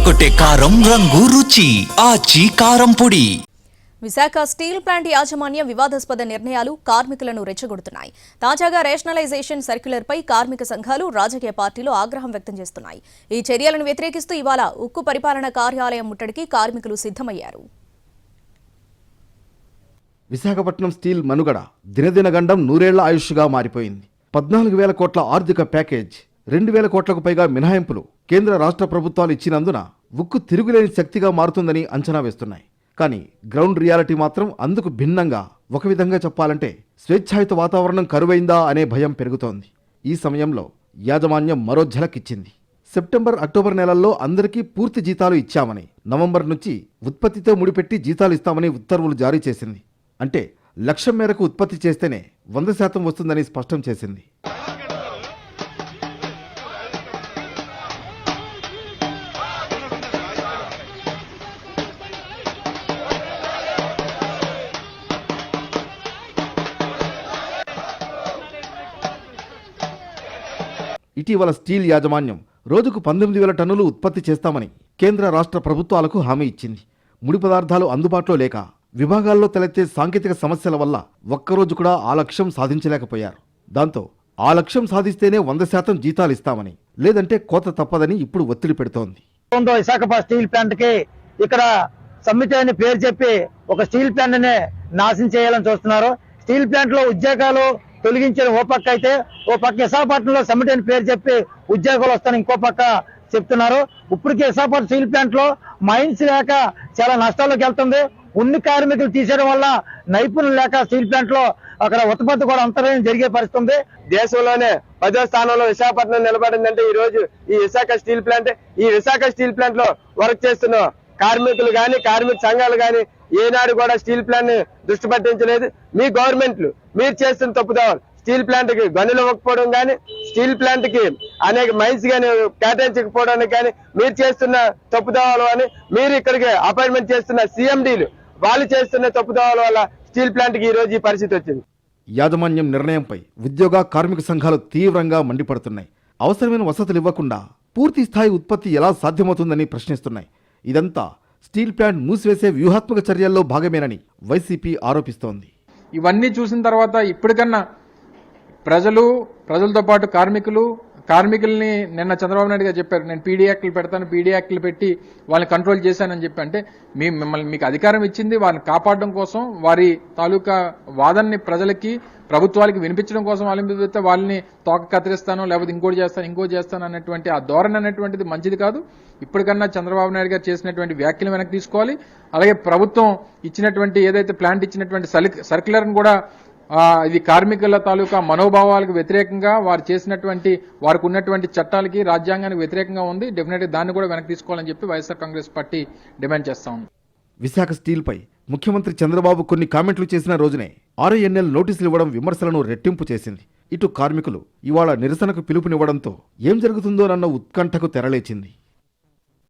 అదరగొట్టే కారం రంగు రుచి ఆచి కారం పొడి. విశాఖ స్టీల్ ప్లాంట్ యాజమాన్యం వివాదాస్పద నిర్ణయాలు కార్మికులను రెచ్చగొడుతున్నాయి. తాజాగా రేషనలైజేషన్ సర్క్యులర్పై కార్మిక సంఘాలు, రాజకీయ పార్టీలు ఆగ్రహం వ్యక్తం చేస్తున్నాయి. ఈ చర్యలను వ్యతిరేకిస్తూ ఇవాళ ఉక్కు పరిపాలన కార్యాలయం ముట్టడికి కార్మికులు సిద్ధమయ్యారు. విశాఖపట్నం స్టీల్ మనుగడ దినదినగండం నూరేళ్ల ఆయుష్గా మారిపోయింది. 14,000 కోట్ల ఆర్థిక ప్యాకేజ్, 2,000 కోట్లకు పైగా మినహాయింపులు కేంద్ర రాష్ట్ర ప్రభుత్వాలు ఇచ్చినందున ఉక్కు తిరుగులేని శక్తిగా మారుతుందని అంచనా వేస్తున్నాయి. కానీ గ్రౌండ్ రియాలిటీ మాత్రం అందుకు భిన్నంగా. ఒక విధంగా చెప్పాలంటే స్వేచ్ఛాయుత వాతావరణం కరువైందా అనే భయం పెరుగుతోంది. ఈ సమయంలో యాజమాన్యం మరో ఝలకిచ్చింది. సెప్టెంబర్, అక్టోబర్ నెలల్లో అందరికీ పూర్తి జీతాలు ఇచ్చామని, నవంబర్ నుంచి ఉత్పత్తితో ముడిపెట్టి జీతాలు ఇస్తామని ఉత్తర్వులు జారీ చేసింది. అంటే లక్ష్యం మేరకు ఉత్పత్తి చేస్తేనే 100% వస్తుందని స్పష్టం చేసింది. ఇటీవల స్టీల్ యాజమాన్యం రోజుకు 19,000 టన్నులు ఉత్పత్తి చేస్తామని కేంద్ర రాష్ట్ర ప్రభుత్వాలకు హామీ ఇచ్చింది. ముడి పదార్థాలు అందుబాటులో లేక విభాగాల్లో తలెత్తే సాంకేతిక సమస్యల వల్ల ఒక్కరోజు కూడా ఆ లక్ష్యం సాధించలేకపోయారు. దాంతో ఆ లక్ష్యం సాధిస్తేనే 100% జీతాలు ఇస్తామని, లేదంటే కోత తప్పదని ఇప్పుడు ఒత్తిడి పెడుతోంది. విశాఖ స్టీల్ ప్లాంట్ కి ఇక్కడ సమ్మితి అని పేరు చెప్పి ఒక స్టీల్ ప్లాంట్ నే నాశనం చేయాలని చూస్తున్నారు. స్టీల్ ప్లాంట్ లో ఉద్యోగాలు తొలగించిన ఓ పక్క అయితే, ఓ పక్క విశాఖపట్నంలో సమ్మితి అని పేరు చెప్పి ఉద్యోగాలు వస్తాయని ఇంకో పక్క చెప్తున్నారు. ఇప్పటికే విశాఖపట్నం స్టీల్ ప్లాంట్ లో మైన్స్ లేక చాలా నష్టాల్లోకి వెళ్తుంది. ఉన్ని కార్మికులు తీసేయడం వల్ల నైపుణ్యం లేక స్టీల్ ప్లాంట్ లో అక్కడ ఉత్పత్తి కూడా అంతరాయం జరిగే పరిస్థితి ఉంది. దేశంలోనే 10వ స్థానంలో విశాఖపట్నం నిలబడిందంటే ఈ రోజు ఈ విశాఖ స్టీల్ ప్లాంట్. ఈ విశాఖ స్టీల్ ప్లాంట్ లో వర్క్ చేస్తున్న కార్మికులు గాని, కార్మిక సంఘాలు గాని ఏనాడు కూడా స్టీల్ ప్లాంట్ ని దృష్టి పట్టించలేదు. మీ గవర్నమెంట్లు మీరు చేస్తున్న తప్పుదాలు స్టీల్ ప్లాంట్ కి గనులు ఇవ్వకపోవడం గాని, స్టీల్ ప్లాంట్ కి అనేక మైన్స్ గాని కేటాయించకపోవడానికి గాని మీరు చేస్తున్న తప్పుదావాలు అని, మీరు ఇక్కడికి అపాయింట్మెంట్ చేస్తున్న సీఎండీలు వాళ్ళు చేస్తున్న తప్పుదావాల వల్ల స్టీల్ ప్లాంట్ కి ఈ రోజు ఈ పరిస్థితి వచ్చింది. యాజమాన్యం నిర్ణయంపై ఉద్యోగ, కార్మిక సంఘాలు తీవ్రంగా మండిపడుతున్నాయి. అవసరమైన వసతులు ఇవ్వకుండా పూర్తి స్థాయి ఉత్పత్తి ఎలా సాధ్యమవుతుందని ప్రశ్నిస్తున్నాయి. ఇదంతా స్టీల్ ప్లాంట్ మూసివేసే వ్యూహాత్మక చర్యల్లో భాగమేనని వైసీపీ ఆరోపిస్తోంది. ఇవన్నీ చూసిన తర్వాత ఇప్పటికన్నా ప్రజలతో పాటు కార్మికుల్ని నిన్న చంద్రబాబు నాయుడు గారు చెప్పారు, నేను పీడీ యాక్ట్లు పెడతాను, పీడీ యాక్ట్లు పెట్టి వాళ్ళని కంట్రోల్ చేశానని చెప్పి. అంటే మిమ్మల్ని మీకు అధికారం ఇచ్చింది వారిని కాపాడడం కోసం, వారి తాలూకా వాదనని ప్రజలకి, ప్రభుత్వాలకి వినిపించడం కోసం. వాళ్ళని తోక కత్తిరిస్తాను, లేకపోతే ఇంకోటి చేస్తాను అన్నటువంటి ఆ ధోరణి అనేటువంటిది మంచిది కాదు. ఇప్పటికన్నా చంద్రబాబు నాయుడు గారు చేసినటువంటి వ్యాఖ్యలు వెనక్కి తీసుకోవాలి. అలాగే ప్రభుత్వం ఇచ్చినటువంటి ఏదైతే ప్లాంట్ ఇచ్చినటువంటి సర్క్యులర్ని కూడా ఇది కార్మికుల తాలూకా మనోభావాలకు వ్యతిరేకంగా వారికి ఉన్నటువంటి చట్టాలకి, రాజ్యాంగానికి వ్యతిరేకంగా ఉంది. డెఫినెట్గా దాన్ని కూడా వెనక్కి తీసుకోవాలని చెప్పి వైఎస్ఆర్ కాంగ్రెస్ పార్టీ డిమాండ్ చేస్తా ఉంది. విశాఖ స్టీల్ పై ముఖ్యమంత్రి చంద్రబాబు కొన్ని కామెంట్లు చేసిన రోజునే RINL నోటీసులు ఇవ్వడం విమర్శలను రెట్టింపు చేసింది. ఇటు కార్మికులు ఇవాళ నిరసనకు పిలుపునివ్వడంతో ఏం జరుగుతుందోనన్న ఉత్కంఠకు తెరలేచింది.